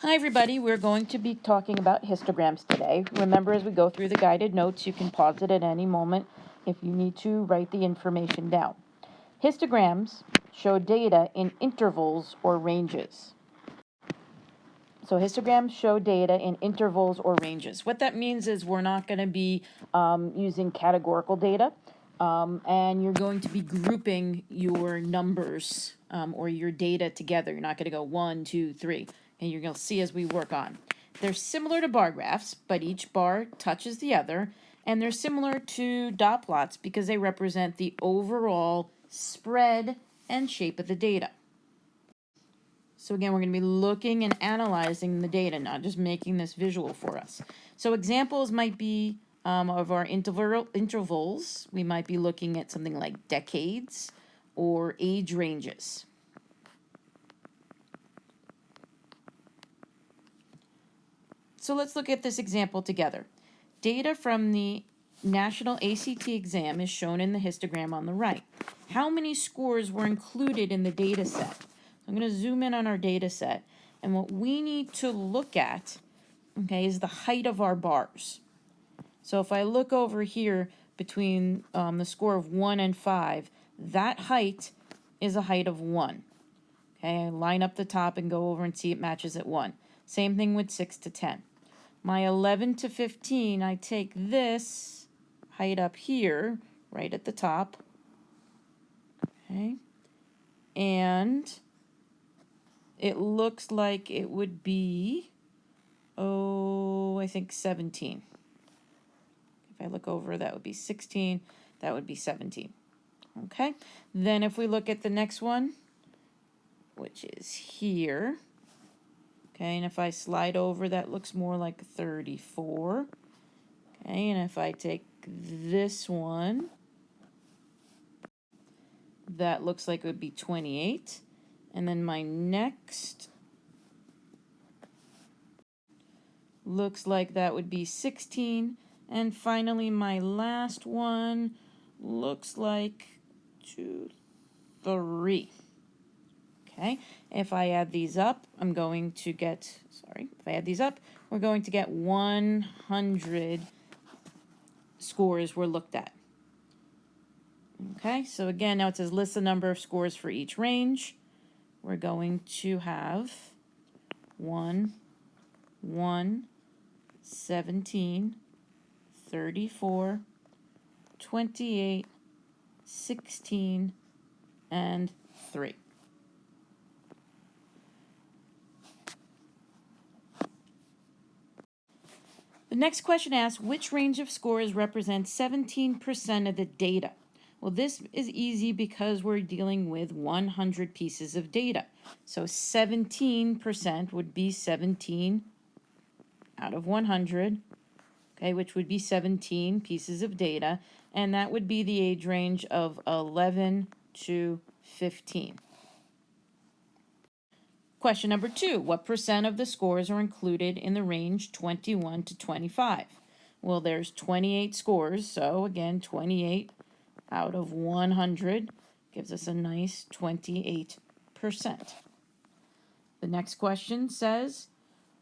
Hi everybody, we're going to be talking about histograms today. Remember, as we go through the guided notes, you can pause it at any moment if you need to write the information down. Histograms show data in intervals or ranges. So histograms show data in intervals or ranges. What that means is we're not going to be using categorical data, and you're going to be grouping your numbers or your data together. You're not going to go 1, 2, 3, and you're going to see as we work on. They're similar to bar graphs, but each bar touches the other, and they're similar to dot plots because they represent the overall spread and shape of the data. So again, we're going to be looking and analyzing the data, not just making this visual for us. So examples might be of our intervals. We might be looking at something like decades or age ranges. So let's look at this example together. Data from the National ACT exam is shown in the histogram on the right. How many scores were included in the data set? I'm going to zoom in on our data set, and what we need to look at, okay, is the height of our bars. So if I look over here between the score of 1 and 5, that height is a height of 1. Okay, I line up the top and go over and see it matches at 1. Same thing with 6 to 10. My 11 to 15, I take this height up here, right at the top, okay, and it looks like it would be, I think 17. If I look over, that would be 16, that would be 17. Okay, then if we look at the next one, which is here, okay, and if I slide over, that looks more like 34. Okay, and if I take this one, that looks like it would be 28. And then my next looks like that would be 16. And finally, my last one looks like 2, 3. Okay, if I add these up, I'm going to get, if I add these up, we're going to get 100 scores were looked at. Okay, so again, now it says list the number of scores for each range. We're going to have 1, 1, 17, 34, 28, 16, and 3. The next question asks, which range of scores represents 17% of the data? Well, this is easy because we're dealing with 100 pieces of data. So 17% would be 17 out of 100, okay, which would be 17 pieces of data, and that would be the age range of 11 to 15. Question number 2, what percent of the scores are included in the range 21 to 25? Well, there's 28 scores, so again, 28 out of 100 gives us a nice 28%. The next question says,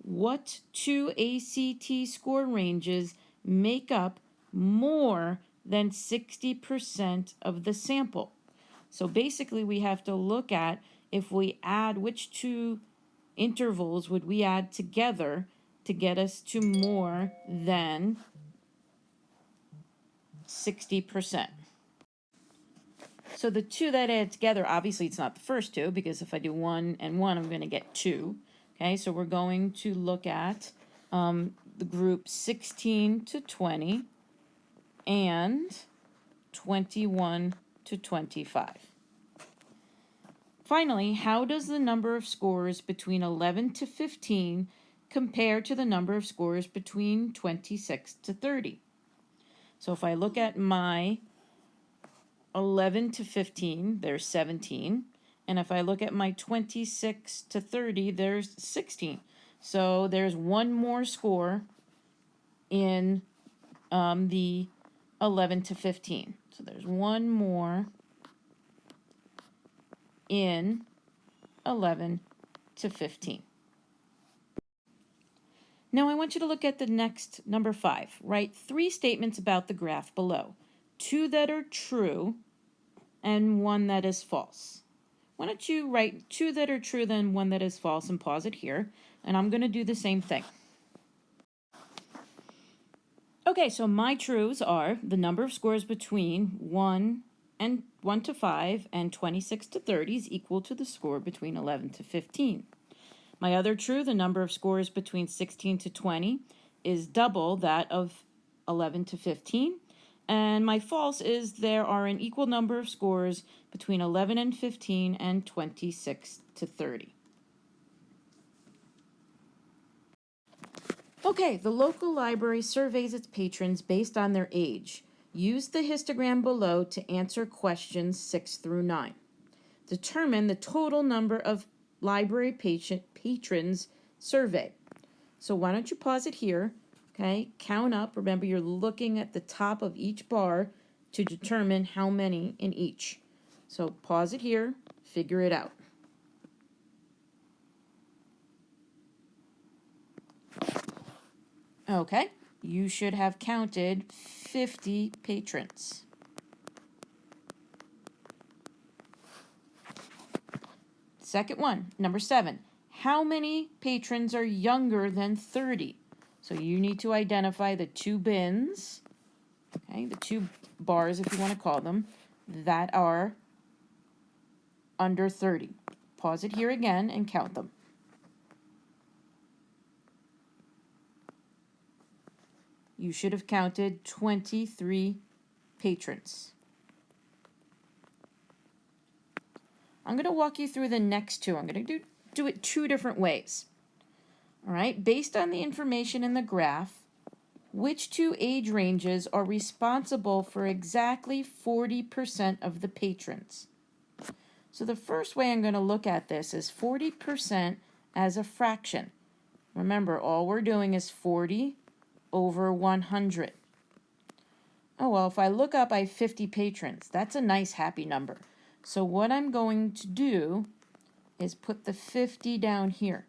what 2 ACT score ranges make up more than 60% of the sample? So basically we have to look at if we add which 2 intervals would we add together to get us to more than 60%. So the 2 that I add together, obviously it's not the first 2, because if I do 1 and 1, I'm going to get 2. Okay, so we're going to look at the group 16 to 20 and 21 to 25. Finally, how does the number of scores between 11 to 15 compare to the number of scores between 26 to 30? So if I look at my 11 to 15, there's 17. And if I look at my 26 to 30, there's 16. So there's one more score in the 11 to 15. So there's one more in 11 to 15. Now I want you to look at the next number 5. Write 3 statements about the graph below. 2 that are true and 1 that is false. Why don't you write 2 that are true, then 1 that is false, and pause it here. And I'm going to do the same thing. Okay, so my truths are the number of scores between 1 to 5 and 26 to 30 is equal to the score between 11 to 15. My other true, the number of scores between 16 to 20 is double that of 11 to 15. And my false is there are an equal number of scores between 11 and 15 and 26 to 30. Okay, the local library surveys its patrons based on their age. Use the histogram below to answer questions 6 through 9. Determine the total number of library patrons surveyed. So why don't you pause it here, okay? Count up. Remember, you're looking at the top of each bar to determine how many in each. So pause it here, figure it out. Okay, you should have counted 50 patrons. Second one, number 7. How many patrons are younger than 30? So you need to identify the 2 bins, okay, the 2 bars if you want to call them, that are under 30. Pause it here again and count them. You should have counted 23 patrons. I'm going to walk you through the next 2. I'm going to do it 2 different ways. All right, based on the information in the graph, which 2 age ranges are responsible for exactly 40% of the patrons? So the first way I'm going to look at this is 40% as a fraction. Remember, all we're doing is 40 over 100. Oh, well, if I look up, I have 50 patrons. That's a nice, happy number. So what I'm going to do is put the 50 down here.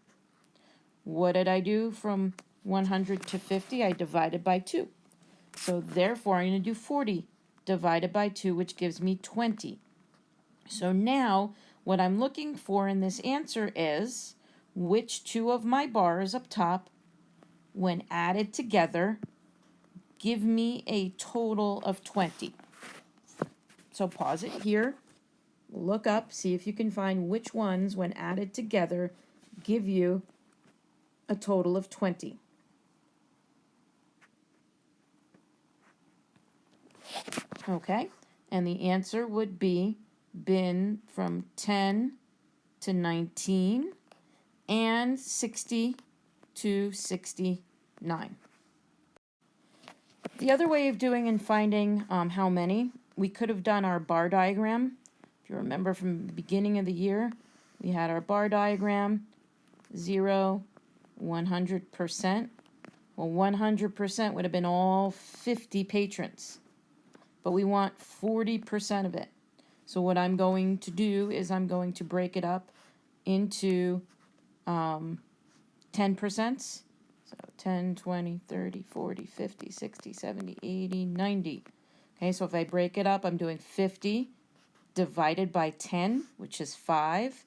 What did I do from 100 to 50? I divided by 2. So therefore, I'm going to do 40 divided by 2, which gives me 20. So now, what I'm looking for in this answer is which 2 of my bars up top, when added together, give me a total of 20. So pause it here, look up, see if you can find which ones, when added together, give you a total of 20. Okay, and the answer would be bin from 10 to 19 and 60 to 69. The other way of doing and finding how many, we could have done our bar diagram. If you remember from the beginning of the year, we had our bar diagram, 0, 100%. Well, 100% would have been all 50 patrons, but we want 40% of it. So what I'm going to do is I'm going to break it up into 10%. So 10, 20, 30, 40, 50, 60, 70, 80, 90. Okay, so if I break it up, I'm doing 50 divided by 10, which is 5.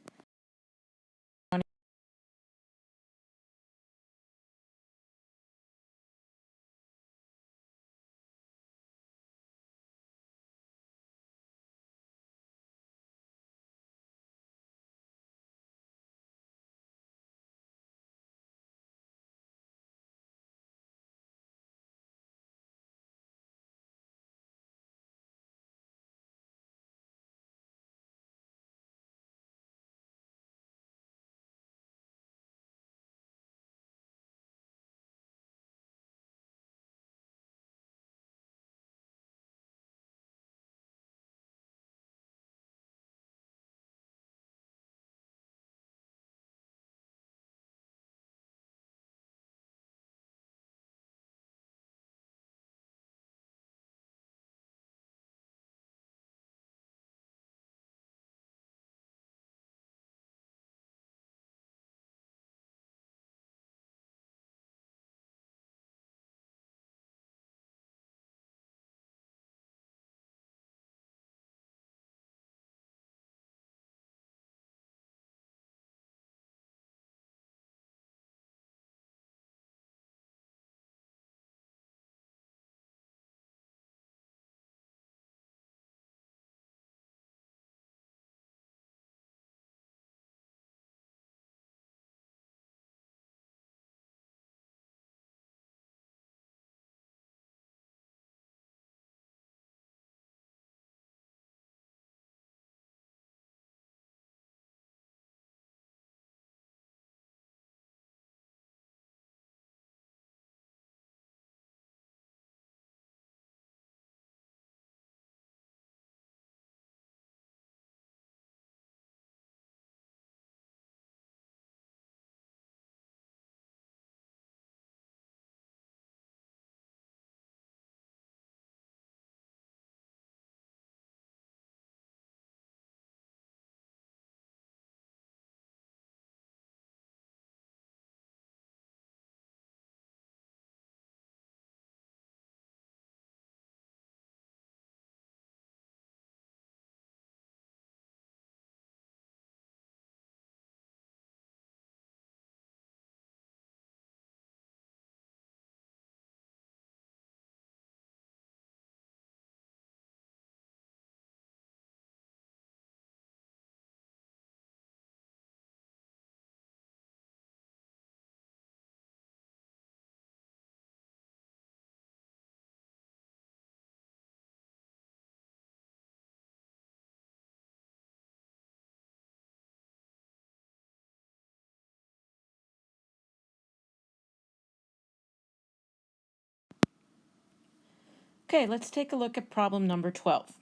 Okay, let's take a look at problem number 12.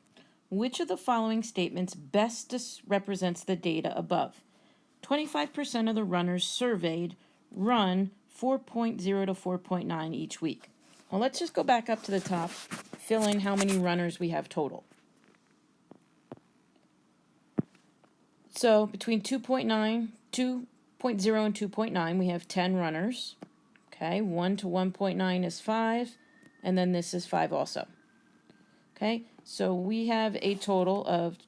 Which of the following statements best represents the data above? 25% of the runners surveyed run 4.0 to 4.9 each week. Well, let's just go back up to the top, fill in how many runners we have total. So between 2.0 and 2.9, we have 10 runners. Okay, 1 to 1.9 is 5, and then this is 5 also. Okay, so we have a total of,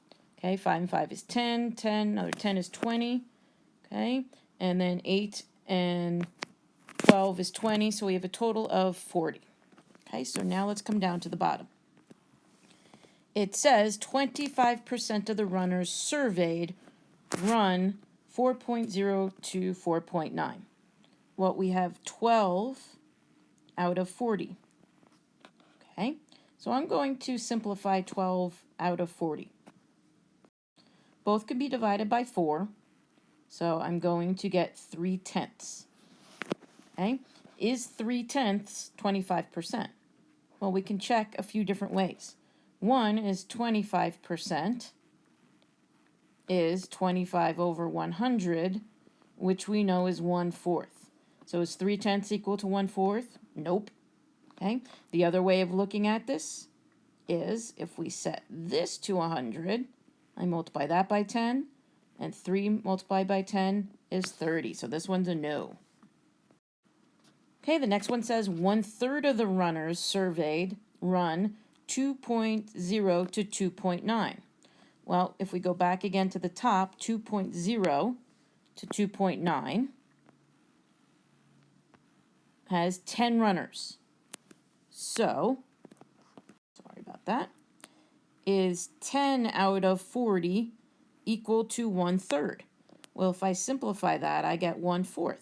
5 and 5 is 10, another 10 is 20, okay, and then 8 and 12 is 20, so we have a total of 40. Okay, so now let's come down to the bottom. It says 25% of the runners surveyed run 4.0 to 4.9. Well, we have 12 out of 40. Okay, so I'm going to simplify 12 out of 40. Both could be divided by 4, so I'm going to get 3/10. Okay, is 3/10 25%? Well, we can check a few different ways. One is 25% is 25 over 100, which we know is 1/4. So is 3/10 equal to 1/4? Nope. Okay. The other way of looking at this is if we set this to 100, I multiply that by 10, and 3 multiplied by 10 is 30. So this one's a no. Okay, the next one says 1/3 of the runners surveyed run 2.0 to 2.9. Well, if we go back again to the top, 2.0 to 2.9 has 10 runners. So, sorry about that, is 10 out of 40 equal to 1/3? Well, if I simplify that, I get 1/4.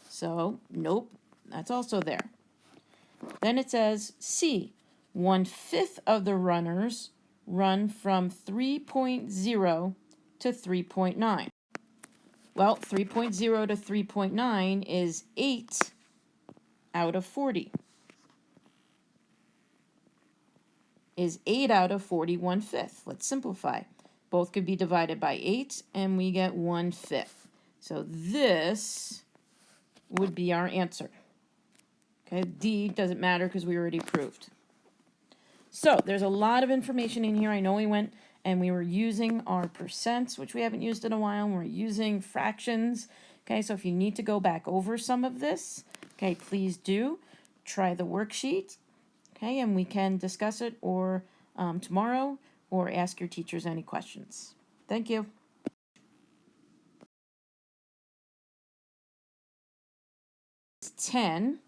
So, nope, that's also there. Then it says C, 1/5 of the runners run from 3.0 to 3.9. Well, 3.0 to 3.9 is 8 out of 40. Is 8 out of 40 1/5? Let's simplify. Both could be divided by 8, and we get 1/5. So this would be our answer. Okay, D doesn't matter because we already proved. So there's a lot of information in here. I know we went and we were using our percents, which we haven't used in a while. We're using fractions. Okay, so if you need to go back over some of this, okay, please do. Try the worksheet. Okay, and we can discuss it or tomorrow, or ask your teachers any questions. Thank you. 10